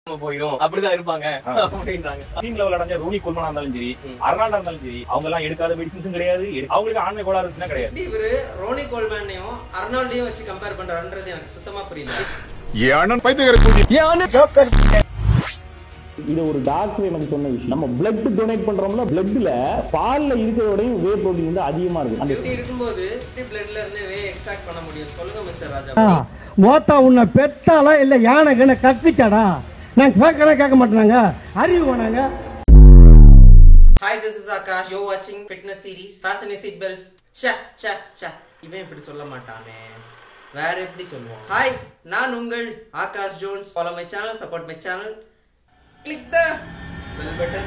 போயிடும் அப்படிதான் இருப்பாங்க அப்படின்றாங்க. டீம் லெவல் அடைஞ்ச ரூனி கோல்மனா இருந்தாலும் சரி, அர்னால்டா இருந்தாலும் சரி, அவங்க எல்லாம் எடுக்காத மெடிசின்ஸும் கிடையாது, அவங்களுக்கு ஆண்மை கோளாறு இருந்துச்சுன்னா கிடையாது. இவரு ரோனி கோல்மனையும் அர்னால்டையும் வச்சு கம்பேர் பண்றாருன்றது எனக்கு சுத்தமா புரியல. இது ஒரு டாக்டர் எனக்கு சொன்ன விஷயம். நம்ம பிளட் டொனேட் பண்றோம்ல, பிளட்ல பால்ல இருக்கிறதோடையும் வே புரோட்டீன் வந்து அதிகமா இருக்கு. அப்படி இருக்கும்போது பிளட்ல இருந்து வே எக்ஸ்ட்ராக்ட் பண்ண முடியும். சொல்லுங்க மிஸ்டர் ராஜா. மோத்தா உன்னை பெத்தாலா இல்ல யானை கண்ண கத்திச்சாடா? நான் கேட்க மாட்டேனாங்க, அறிவு வேணாங்க. Hi, this is Akash. You're watching fitness series. Fasten your seat belts. Cha cha cha. இவன் இப்படி சொல்ல மாட்டானே, வேற எப்படி சொல்லுவோம்? Hi, நான் உங்கள் Akash Jones. Follow my channel, support my channel. Click the bell button.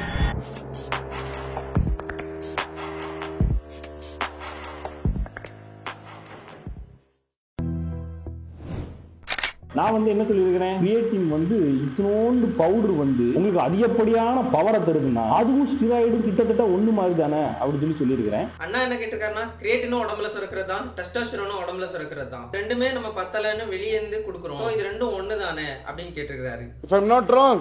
நான் வந்து என்ன சொல்லியிருக்கிறேன், கிரியேட்டின் வந்து இத்தனோண்டு பவுடர் வந்து உங்களுக்கு அதிகப்படியான பவரை தருதுன்னா அதுவும் ஸ்டிராய்டு கிட்டத்தட்ட ஒண்ணு மாதிரி தானே அப்படின்னு சொல்லியிருக்கிறேன். அண்ணா என்ன கேட்டிருக்காருன்னா, கிரியேட்டினும் உடம்புல சுரக்கிறது தான், டெஸ்டோஸ்டெரோனும் உடம்புல சுரக்கிறது தான், ரெண்டுமே நம்ம பத்தலன்னு வெளியே இருந்து கொடுக்குறோம். இது ரெண்டும் ஒண்ணு தானே அப்படின்னு கேட்டிருக்காரு. If I'm not wrong,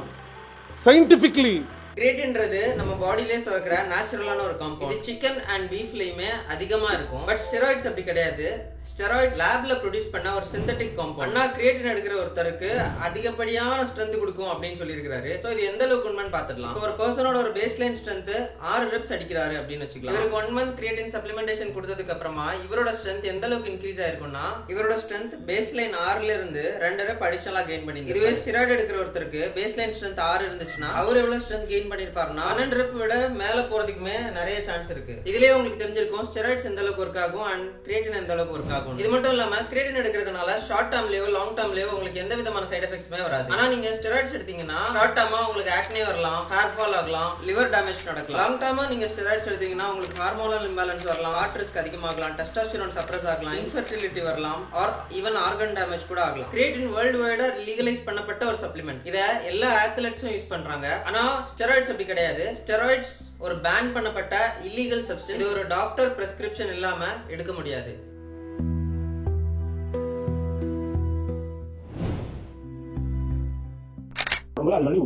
scientifically கிரியேட்டின்றது நம்ம பாடியிலே சுரக்கிற நேச்சுரலான ஒரு காம்பவுண்ட். இது சிக்கன் அண்ட் பீஃப்லயுமே அதிகமா இருக்கும். பட் ஸ்டெராய்ட்ஸ் அப்படி கிடையாது. ஸ்டெராய்ட் லேப்ல ப்ரொடியூஸ் பண்ண ஒரு சிந்தட்டிக் காம்பவுண்ட். அண்ணா கிரியேட்டின் எடுக்கிற ஒருத்தருக்கு அதிகப்படியான ஸ்ட்ரென்த் கொடுக்கும் அப்படின்னு சொல்லியிருக்காரு. சோ இது எந்த அளவுக்கு உண்மைன்னு பாத்துடலாம். ஒரு பர்சனோட ஒரு பேஸ்லைன் ஸ்ட்ரென்த் 6 ரெப்ஸ் அடிக்கிறாரு அப்படின்னு வச்சுக்கலாம். இவருக்கு 1 மந்த் கிரியேட்டின் சப்ளிமெண்டேஷன் கொடுத்ததுக்கு அப்புறமா இவரோட ஸ்ட்ரென்த் எந்த அளவுக்கு இன்க்ரீஸ் ஆயிருக்கும்னா, இவரோட ஸ்ட்ரென்த் பேஸ்லைன் 6ல இருந்து 2 ரெப் அடிஷனலா கெயின் பண்ணிருக்கு. இதுவே ஸ்டெராய்டு எடுக்கிற ஒருத்தருக்கு பேஸ்லைன் ஸ்ட்ரென்த் 6 இருந்துச்சுன்னா அவர் எவ்வளவு ஸ்ட்ரென்த் கெயின் பண்ணிருப்பாருன்னா 12 ரெப் விட மேல போறதுக்குமே நிறைய சான்ஸ் இருக்கு. இதுலயே உங்களுக்கு தெரிஞ்சிருக்கும் ஸ்டெராய்ட்ஸ் எந்த அளவுக்கு ஒர்க் ஆகும் அண்ட் கிரியேட்டின் எந்த அளவுக்கு ஒர்க் ஆகும். இது மட்டும் இல்லாம கிரியேட்டின் எடுக்கிறதுனால ஷார்ட் டேர்ம்லயோ லாங் டேர்ம்லயோ உங்களுக்கு எந்த விதமான சைடு எஃபெக்ட்ஸ்மே வராது. ஆனா நீங்க ஸ்டெராய்ட்ஸ் எடுத்தீங்கன்னா ஷார்ட் டேர்மா உங்களுக்கு ஆக்னே வரலாம், ஹேர் ஃபால் ஆகலாம், லிவர் டேமேஜ் நடக்கலாம். லாங் டேர்மா நீங்க ஸ்டெராய்ட்ஸ் எடுத்தீங்கன்னா உங்களுக்கு ஹார்மோனல் இம்பேலன்ஸ் வரலாம், ஹார்ட் ரிஸ்க் அதிகமாகலாம், டெஸ்டோஸ்டெரோன் சப்ரஸ் ஆகலாம், இன்ஃபெர்டிலிட்டி வரலாம், ஆர் ஈவன் ஆர்கன் டேமேஜ் கூட ஆகலாம். கிரியேட்டின் வேர்ல்டு வைடா லீகலைஸ் பண்ணப்பட்ட ஒரு சப்ளிமெண்ட். இத எல்லா அத்லெட்ஸும் யூஸ் பண்றாங்க. ஆனா ஸ்டெராய்ட்ஸ் அப்படி கிடையாது. ஸ்டெராய்ட்ஸ் ஒரு பேன் பண்ணப்பட்ட இல்லீகல் சப்ஸ்டன்ஸ். இது ஒரு டாக்டர் பிரிஸ்கிரிப்ஷன் இல்லாம எடுக்க முடியாது.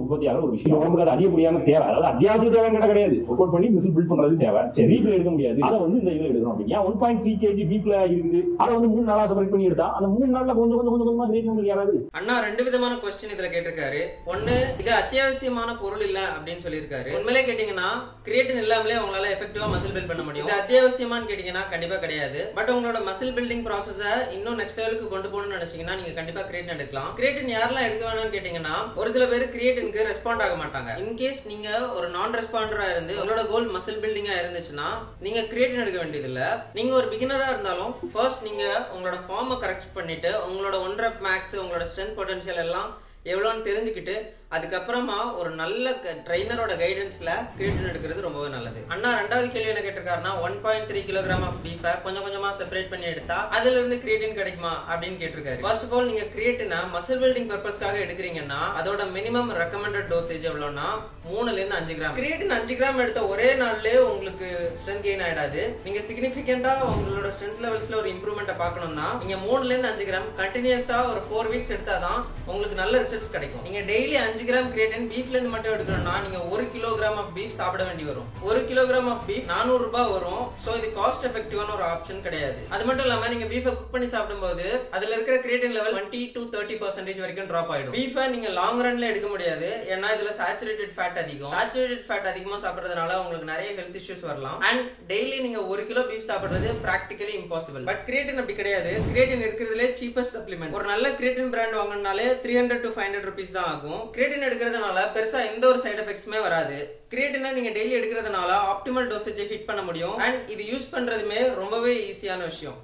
உற்பத்தியாக ஒரு விஷயம் உடம்புக்கு அது அதிகப்படியான தேவை, அதாவது அத்தியாவசிய தேவை கிடையாது. ஒர்க் அவுட் பண்ணி மிஷின் பில்ட் பண்றது தேவை. சரி, வீட்ல எடுக்க முடியாது, அதை வந்து இந்த இதுல எடுக்கணும். அப்படி 1.3 kg வீட்ல இருக்குது, அதை வந்து 3 நாளா செப்பரேட் பண்ணி எடுத்தா அந்த 3 நாள்ல கொஞ்சம் கொஞ்சமா கிரியேட் யாராவது. அண்ணா 2 விதமான क्वेश्चन இதுல கேட்டிருக்காரு. ஒன்னு, இது அத்தியாவசியமான பொருள் இல்ல அப்படின்னு சொல்லியிருக்காரு. உண்மையிலே கேட்டீங்கன்னா கிரியேட்டின் இல்லாமலே உங்களால எஃபெக்டிவா மசில் பில்ட் பண்ண முடியும். இது அத்தியாவசியமான்னு கேட்டீங்கன்னா கண்டிப்பா கிடையாது. பட் உங்களோட மசில் பில்டிங் ப்ராசஸ இன்னும் நெக்ஸ்ட் லெவலுக்கு கொண்டு போகணும்னு நினைச்சீங்கன்னா நீங்க கண்டிப்பா கிரியேட்டின் எடுக்கலாம். கிரியேட்டின் யாரெல்லாம் எடுக்க வேணும்னு கேட்டீங்கன்னா, ஒரு சில பேர் கிரியேட்டினுக்கு ரெஸ்பாண்ட் ஆக மாட்டாங்க. இன்கேஸ் நீங்க ஒரு நான் ரெஸ்பாண்டரா இருந்து உங்களோட கோல் மசில் பில்டிங்கா இருந்துச்சுன்னா நீங்க கிரியேட்டின் எடுக்க வேண்டியது இல்ல. நீங்க ஒரு பிகினரா இருந்தாலும் ஃபர்ஸ்ட் நீங்க உங்களோட ஃபார்மை கரெக்ட் பண்ணிட்டு உங்களோட 1 ரெப் மேக்ஸ், உங்களோட ஸ்ட்ரென்த் பொட்டன்ஷியல் எல்லாம் எவ்வளோன்னு தெரிஞ்சுக்கிட்டு அதுக்கப்புறமா ஒரு நல்ல ட்ரைனரோட கைடன்ஸ்ல கிரியேட்டின் எடுக்கிறது ரொம்பவே நல்லது. அண்ணா 2வது கேள்வி என்ன கேட்டிருக்காருன்னா, 1.3 கிலோகிராம் ஆஃப் பீஃபை கொஞ்சம் கொஞ்சமா செப்பரேட் பண்ணி எடுத்தா அதுல இருந்து கிரியேட்டின் கிடைக்குமா அப்படின்னு கேட்டிருக்காரு. ஃபர்ஸ்ட் ஆஃப் ஆல் நீங்க கிரியேட்டினை மசில் பில்டிங் பர்பஸ்க்காக எடுக்கிறீங்கன்னா அதோட மினிமம் ரெக்கமெண்டட் டோசேஜ் எவ்வளோனா 3ல இருந்து 5 கிராம். கிரியேட்டின் 5 கிராம் எடுத்த ஒரே நாள்லயே உங்களுக்கு ஸ்ட்ரென்த் கெயின் ஆயிடாது. நீங்க சிக்னிஃபிகண்டா உங்களோட ஸ்ட்ரென்த் லெவல்ஸ்ல ஒரு இம்ப்ரூவ்மெண்ட் பார்க்கணும்னா நீங்க 3ல இருந்து 5 கிராம் கண்டினியூஸா ஒரு 4 வீக்ஸ் எடுத்தாதான் உங்களுக்கு நல்ல ரிசல்ட்ஸ் கிடைக்கும். நீங்க டெய்லி 5 கிராம் கிரியேட்டின் பீஃப்ல இருந்து மட்டும் எடுக்கணும்னா நீங்க 1 கிலோகிராம் ஆஃப் பீஃப் சாப்பிட வேண்டி வரும். 1 கிலோகிராம் ஆஃப் பீஃப் 400 ரூபாய் வரும். சோ இது காஸ்ட் எஃபெக்டிவான ஒரு ஆப்ஷன் கிடையாது. அது மட்டும் இல்லாம நீங்க பீஃபை குக் பண்ணி சாப்பிடும்போது அதுல இருக்கிற கிரியேட்டின் லெவல் 20 to 30% வரைக்கும் டிராப் ஆயிடும். பீஃபை நீங்க லாங் ரன்ல எடுக்க முடியாது. ஏன்னா இதுல சாச்சுரேட்டட் ஃபேட் அதிகம். சாச்சுரேட்டட் ஃபேட் அதிகமா சாப்பிடுறதுனால உங்களுக்கு நிறைய ஹெல்த் இஷ்யூஸ் வரலாம். அண்ட் டெய்லி நீங்க 1 கிலோ பீஃப் சாப்பிடுறது பிராக்டிகலி இம்பாசிபிள். பட் கிரியேட்டின் அப்படி கிடையாது. கிரியேட்டின் இருக்கிறதுலே சீப்பஸ்ட் சப்ளிமெண்ட். ஒரு நல்ல கிரியேட்டின் பிராண்ட் வாங்கினாலே 300 to 500 rupees தான் ஆகும். கிரியேட்டின் எடுக்கிறதுனால பெருசா எந்த ஒரு சைடு எஃபெக்ட்ஸ்மே வராது. கிரியேட்டினை நீங்க டெய்லி எடுக்கிறதுனால ஆப்டிமல் டோசேஜை ஹிட் பண்ண முடியும். அண்ட் இது யூஸ் பண்றதுமே ரொம்பவே ஈஸியான விஷயம்.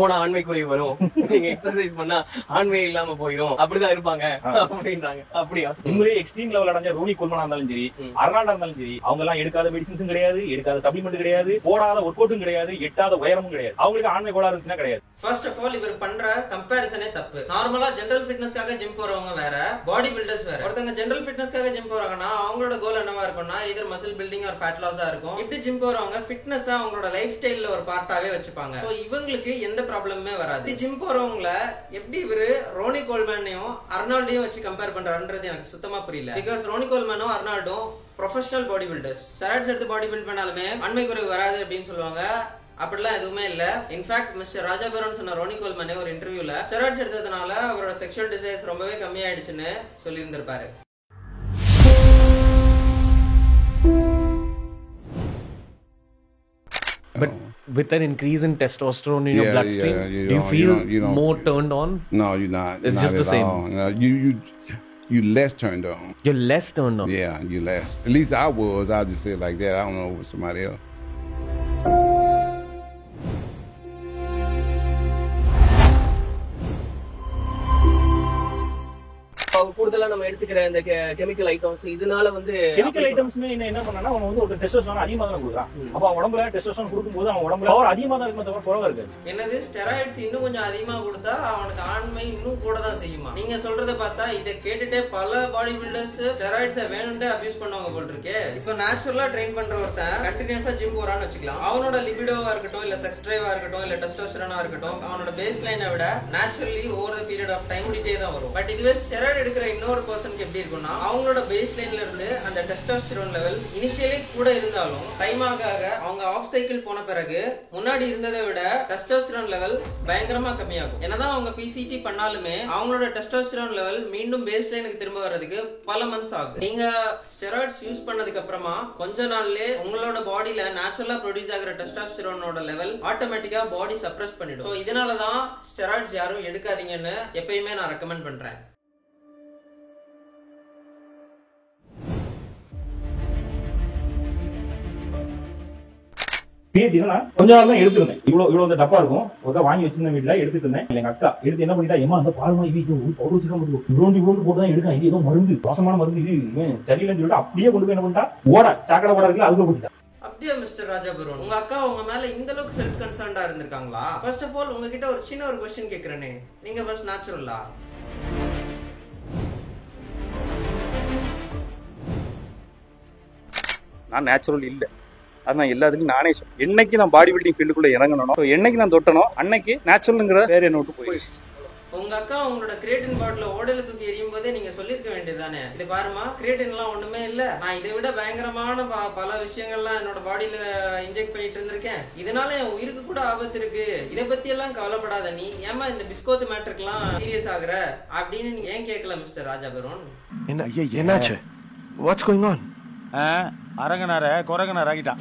போனா ஆண்மை குறைவு வரும், நீங்க எக்ஸசைஸ் பண்ணா ஆண்மை இல்லாம போயிடும், அப்படிதான் இருப்பாங்க அப்படின்றாங்க. அப்படியா? உண்மையிலே எக்ஸ்ட்ரீம் லெவல் அடைஞ்ச ரோனி கோல்மனா இருந்தாலும் சரி, அர்னால்டா இருந்தாலும் சரி, அவங்க எல்லாம் எடுக்காத மெடிசின்ஸும் கிடையாது, எடுக்காத சப்ளிமெண்ட் கிடையாது, போடாத ஒர்க் அவுட்டும் கிடையாது, எட்டாத உயரமும் கிடையாது. அவங்களுக்கு ஆண்மை கோளாறு இருந்துச்சுன்னா கிடையாது. ஃபர்ஸ்ட் ஆஃப் ஆல் இவர் பண்ற கம்பேரிசனே தப்பு. நார்மலா ஜெனரல் ஃபிட்னஸ்க்காக ஜிம் போறவங்க வேற, பாடி பில்டர்ஸ் வேற. ஒருத்தங்க ஜெனரல் ஃபிட்னஸ்க்காக ஜிம் போறாங்கன்னா அவங்களோட கோல் என்னவா இருக்கும்னா இதர் மசில் பில்டிங் ஆர் ஃபேட் லாஸா இருக்கும். இப்படி ஜிம் போறவங்க ஃபிட்னஸா அவங்களோட லைஃப் ஸ்டைல்ல ஒரு பார்ட்டாவே வச்சுப்பாங்க. சோ இவங்களுக்கு எந்த ப்ராப்ளமுமே வராது. ஜிம் போறவங்கள எப்படி இவரு ரோனி கோல்மனையும் அர்னால்டையும் வச்சு கம்பேர் பண்றாருன்றது எனக்கு சுத்தமா புரியல. பிகாஸ் ரோனி கோல்மனும் அர்னால்டும் ப்ரொஃபஷனல் பாடி பில்டர்ஸ். ஸ்டெராய்ட்ஸ் எடுத்து பாடி பில்ட் பண்ணாலுமே ஆண்மை குறைவு வராது அப்படின்னு சொல்லுவாங்க. அப்படிலாம் எதுவுமே இல்ல. இன்ஃபேக்ட் மிஸ்டர் ராஜா பரோன் சொன்ன ரோனி கோல்மனே ஒரு இன்டர்வியூல ஸ்டெராய்ட்ஸ் எடுத்ததுனால அவரோட செக்ஷுவல் டிசைர்ஸ் ரொம்பவே கம்மியாயிடுச்சுன்னு சொல்லி இருந்திருப்பாரு. But with an increase in testosterone in your bloodstream, do you feel more turned on? No, you're not. It's not just the same. No, you less turned on. You're less turned on. Yeah, you less. At least I was. I'll just say it like that. I don't know with somebody else. கூடுதலா நம்ம எடுத்துக்கிற இந்த chemical items இதனால வந்து chemical ஐட்டம்ஸ்மே என்ன பண்ணா அவன் வந்து ஒரு டெஸ்டோஸ்டெரான் அதிகமா தான் கொடுக்குறான். அப்ப அவன் உடம்புல டெஸ்டோஸ்டெரான் கொடுக்கும்போது அவன் உடம்புல பவர் அதிகமா தான் இருக்கும், தவிர குறைவா இருக்காது. என்னது ஸ்டெராய்ட்ஸ் இன்னும் கொஞ்சம் அதிகமா கொடுத்தா அவனுக்கு ஆண்மை இன்னும் கூட தான் செய்யுமா? நீங்க சொல்றத பார்த்தா இதை கேட்டுட்டே பல பாடி பில்டர்ஸ் ஸ்டெராய்ட்ஸை வேணும்னே அபியூஸ் பண்ணுவாங்க போல் இருக்கே. இப்போ நேச்சுரலா ட்ரெயின் பண்ற ஒருத்தன் கண்டினியூஸா ஜிம் போறான்னு வச்சுக்கலாம். அவனோட லிபிடோவா இருக்கட்டும், இல்ல செக்ஸ் டிரைவா இருக்கட்டும், இல்ல டெஸ்டோஸ்டெரானா இருக்கட்டும், அவனோட பேஸ் லைனை விட naturally over the period of time கூடிட்டே தான் வரும். பட் இதுவே ஸ்டெராய்ட் எடுக்கிற இன்னொரு பர்சனுக்கு எப்படி இருக்கும்னா அவங்களோட பேஸ் லைன்ல இருந்து அந்த டெஸ்டோஸ்டெரான் லெவல் இனிஷியலி கூட இருந்தாலும் டைம் ஆக அவங்க ஆஃப் சைக்கிள் போன பிறகு முன்னாடி இருந்ததை விட டெஸ்டோஸ்டெரான் லெவல் பயங்கரமா கம்மியாகும். என்னதான் அவங்க பிசிடி பண்ணாலுமே அவங்களோட டெஸ்டோஸ்டெரான் லெவல் மீண்டும் பேஸ் லைனுக்கு திரும்ப வர்றதுக்கு பல மந்த்ஸ் ஆகும். நீங்க ஸ்டெராய்ட்ஸ் யூஸ் பண்ணதுக்கு அப்புறமா கொஞ்ச நாள்லயே உங்களோட பாடியில நேச்சுரலா ப்ரொடியூஸ் ஆகிற டெஸ்டோஸ்டெரானோட லெவல் ஆட்டோமேட்டிக்கா பாடி சப்ரஸ் பண்ணிடும். சோ இதனாலதான் ஸ்டெராய்ட்ஸ் யாரும் எடுக்காதீங்கன்னு எப்பயுமே நான் ரெக்கமெண்ட் பண்றேன். கொஞ்ச நாள் தான் எடுத்துருந்தேன். இவ்வளவு டப்பா இருக்கும், ஒரு வாங்கி வச்சிருந்த வீட்டுல எடுத்துட்டு இருந்தேன். எங்க அக்கா எடுத்து என்ன பண்ணிட்டா, ஏமா அந்த பாருமா இது பவுடர் வச்சுக்க இவ்வளவு போட்டு தான் எடுக்க, இது ஏதோ மருந்து மோசமான மருந்து, இது சரியில்லைன்னு சொல்லிட்டு அப்படியே கொண்டு போய் என்ன பண்ணிட்டா ஓட சாக்கடை ஓட இருக்குல்ல அதுக்குள்ள போட்டுட்டா. அப்படியே மிஸ்டர் ராஜா பரோன், உங்க அக்கா உங்க மேல இந்த அளவுக்கு ஹெல்த் கன்சர்ன்டா இருந்திருக்காங்களா? ஃபர்ஸ்ட் ஆஃப் ஆல் உங்ககிட்ட ஒரு சின்ன ஒரு क्वेश्चन கேக்குறேனே, நீங்க ஃபர்ஸ்ட் நேச்சுரலா? நான் நேச்சுரல் இல்லை. அது நான் எல்லாத்துக்கும் நானே சொல்றேன். என்னைக்கு நான் பாடி பில்டிங் ஃபீல்டுக்குள்ள இறங்கணும், என்னைக்கு நான் தொட்டனோ அன்னைக்கு நேச்சுரல்ங்கிற பேர் என்ன விட்டு போயிடுச்சு. உங்க அக்கா உங்களோட கிரியேட்டின் பாட்டில ஓடல தூக்கி எறியும் போதே நீங்க சொல்லிருக்க வேண்டியதானே, இது பாருமா கிரியேட்டின் எல்லாம் ஒண்ணுமே இல்ல, நான் இதை விட பயங்கரமான பல விஷயங்கள்லாம் என்னோட பாடியில இன்ஜெக்ட் பண்ணிட்டு இருந்திருக்கேன், இதனால என் உயிருக்கு கூட ஆபத்து இருக்கு, இதை பத்தி எல்லாம் கவலைப்படாத, நீ ஏமா இந்த பிஸ்கோத் மேட்டருக்குலாம் சீரியஸ் ஆகுற அப்படின்னு நீ ஏன் கேட்கல மிஸ்டர் ராஜா பரோன்? என்னாச்சு? What's going on? அரங்கனார கொரங்கனார ஆகிட்டான்.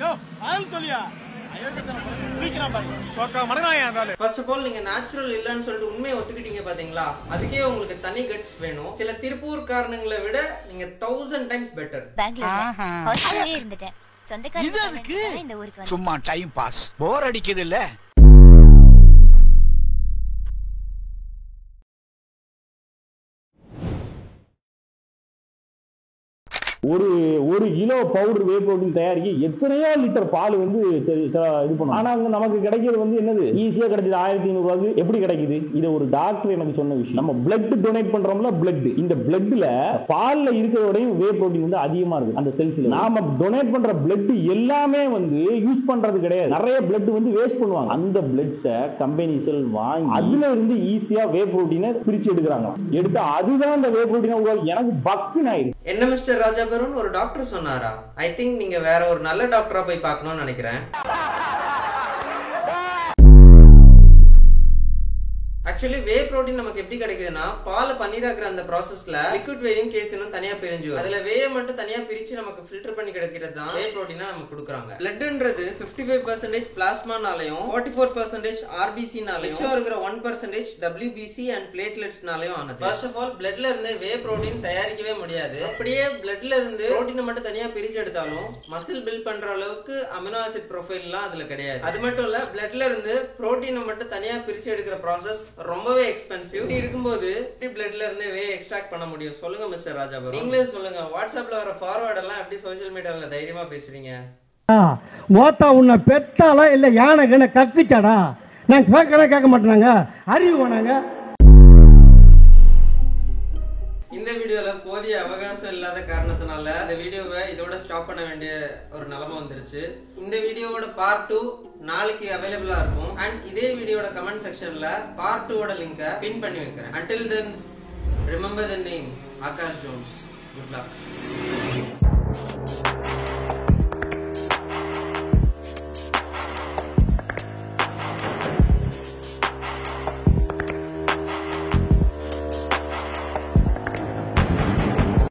ஃபர்ஸ்ட் ஆஃப் ஆல் நீங்க நேச்சுரல் இல்லன்னு சொல்லிட்டு உண்மையை ஒத்துக்கிட்டீங்க பாத்தீங்களா, அதுக்கே உங்களுக்கு தனி கட்ஸ் வேணும். சில திருப்பூர் காரணங்களை விட நீங்க 1000 டைம்ஸ் பெட்டர். சும்மா டைம் பாஸ், போர் அடிக்குது இல்ல. ஒரு கிலோ பவுடர் வே புரோட்டீன் தயாரிக்க எத்தனையோ லிட்டர் பால் வந்து இது பண்ணும். ஆனா அங்க நமக்கு கிடைக்கிறது வந்து என்னது, ஈஸியா கிடைச்சது 1500 ரூபாய்க்கு எப்படி கிடைக்குது? இது ஒரு டாக்டர் எனக்கு சொன்ன விஷயம். நம்ம பிளட் டொனேட் பண்றோம்ல, பிளட், இந்த பிளட்ல பால்ல இருக்கிறதோடையும் வே புரோட்டீன் வந்து அதிகமா இருக்கு அந்த செல்ஸ்ல. நாம டொனேட் பண்ற பிளட் எல்லாமே வந்து யூஸ் பண்றது கிடையாது, நிறைய பிளட் வந்து வேஸ்ட் பண்ணுவாங்க. அந்த பிளட்ஸை கம்பெனிஸ் வாங்கி அதுல இருந்து ஈஸியா வே புரோட்டீனை பிரிச்சு எடுக்கிறாங்க. எடுத்து அதுதான் அந்த வே புரோட்டீனை எனக்கு பக்குன்னு ஆயிடுச்சு. என்ன மிஸ்டர் ராஜா பரோன், ஒரு டாக்டர் சொன்னாரா? ஐ திங்க் நீங்க வேற ஒரு நல்ல டாக்டரா போய் பார்க்கணும்னு நினைக்கிறேன். ஆக்சுவலி வே புரோட்டீன் நமக்கு எப்படி கிடைக்குதுன்னா பால் பன்னீராக்குற அந்த ப்ராசஸ்ல லிக்விட் வேயும் கேசினும் தனியா பிரிஞ்சு அதுல வேயை மட்டும் தனியா பிரிச்சு நமக்கு ஃபில்டர் பண்ணி கிடைக்கிறது தான் வே புரோட்டீனா நமக்கு கொடுக்குறாங்க. பிளட்ன்றது 55% பிளாஸ்மானாலையும் 44% ஆர்பிசினாலையும் மிச்சம் இருக்கிற 1% WBC அண்ட் பிளேட்லெட்ஸ்னாலையும் ஆனது. ஃபர்ஸ்ட் ஆஃப் ஆல் பிளட்ல இருந்து வே புரோட்டீன் தயாரிக்கவே முடியாது. அப்படியே பிளட்ல இருந்து புரோட்டீனை மட்டும் தனியா பிரிச்சு எடுத்தாலும் மசில் பில்ட் பண்ற அளவுக்கு அமினோ ஆசிட் ப்ரொஃபைல்லாம் அதுல கிடையாது. அது மட்டும் இல்ல பிளட்ல இருந்து புரோட்டீனை மட்டும் தனியா பிரிச்சு எடுக்கிற ப்ராசஸ் ரொம்பவே எக்ஸ்பென்சிவ். இப்படி இருக்கும்போது பிளட்ல இருந்து வே எக்ஸ்ட்ராக்ட் பண்ண முடியும்? சொல்லுங்க மிஸ்டர் ராஜாபாபு, நீங்களே சொல்லுங்க. வாட்ஸ்அப்ல வர ஃபார்வர்ட் எல்லாம் எப்படி சோஷியல் மீடியால தைரியமா பேசுறீங்க? ஓத்தா உன்னை பெத்தாலா இல்ல யானை கண்ண கக்குச்சாடா? நான் கேட்க மாட்டேனாங்க, அறிவு வேணாங்க. இந்த வீடியோல போதிய அவகாசம் இல்லாத காரணத்தினால இந்த வீடியோவை இதோட ஸ்டாப் பண்ண வேண்டிய ஒரு நிலைமை வந்துருச்சு. இந்த வீடியோவோட பார்ட் 2 நாளைக்கு அவைலபிளா இருக்கும். அண்ட் இதே வீடியோட கமெண்ட் செக்ஷன்ல பார்ட் 2 ஓட லிங்கை பின் பண்ணி வைக்கிறேன். Until then, remember the name Akash Jones. Good luck.